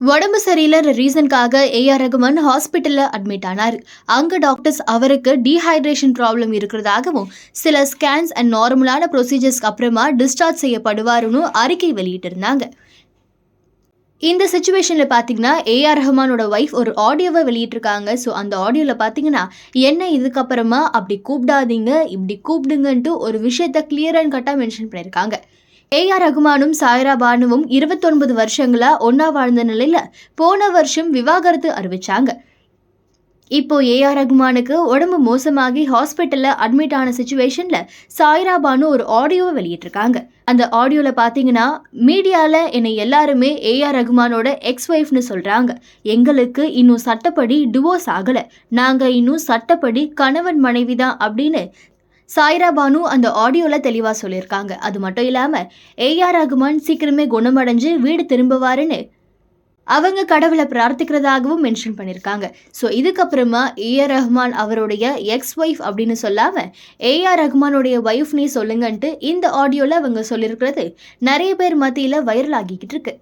உடம்பு சரியில்லைன்ற ரீசனுக்காக ஏஆர் ரகுமான் ஹாஸ்பிட்டல்ல அட்மிட் ஆனார். அங்க டாக்டர்ஸ் அவருக்கு டீஹைட்ரேஷன் ப்ராப்ளம் இருக்கிறதாகவும், சில ஸ்கேன்ஸ் அண்ட் நார்மலான ப்ரொசீஜர்ஸ்க்கு அப்புறமா டிஸ்சார்ஜ் செய்யப்படுவாருன்னு அறிக்கை வெளியிட்டிருந்தாங்க. இந்த சிச்சுவேஷன்ல பார்த்தீங்கன்னா, ஏஆர் ரஹ்மானோட ஒய்ஃப் ஒரு ஆடியோவை வெளியிட்டிருக்காங்க. ஸோ அந்த ஆடியோல பார்த்தீங்கன்னா, என்ன இதுக்கப்புறமா அப்படி கூப்பிடாதீங்க, இப்படி கூப்பிடுங்கன்ட்டு ஒரு விஷயத்த கிளியர் அண்ட் கட்டா மென்ஷன் பண்ணியிருக்காங்க. ஏஆர் ரகுமானும் சாய்ரா பானுவும் 29 வருஷங்களா ஒன்னா வாழ்ந்த நிலையில போன வருஷம் விவாகரத்து அறிவிச்சாங்க. இப்போ ஏஆர் ரகுமானுக்கு உடம்பு மோசமாகி ஹாஸ்பிட்டல்ல அட்மிட் ஆன சிச்சுவேஷன்ல சாய்ரா பானு ஒரு ஆடியோவை வெளியிட்டிருக்காங்க. அந்த ஆடியோல பாத்தீங்கன்னா, மீடியால என்னை எல்லாருமே ஏஆர் ரகுமானோட எக்ஸ் ஒய்ஃப்னு சொல்றாங்க. எங்களுக்கு இன்னும் சட்டப்படி டிவோர்ஸ் ஆகல. நாங்க இன்னும் சட்டப்படி கணவன் மனைவி தான் அப்படின்னு சாய்ரா பானு அந்த ஆடியோல தெளிவா சொல்லியிருக்காங்க. அது மட்டும் இல்லாம ஏஆர் ரகுமான் சீக்கிரமே குணமடைஞ்சு வீடு திரும்புவாருன்னு அவங்க கடவுளை பிரார்த்திக்கிறதாகவும் மென்ஷன் பண்ணியிருக்காங்க. ஸோ இதுக்கப்புறமா ஏஆர் ரஹ்மான் அவருடைய எக்ஸ் ஒய்ஃப் அப்படின்னு சொல்லாம ஏஆர் ரஹ்மானுடைய ஒய்ஃப்னே சொல்லுங்கன்ட்டு இந்த ஆடியோல அவங்க சொல்லியிருக்கிறது நிறைய பேர் மத்தியில் வைரல் ஆகிக்கிட்டு இருக்கு.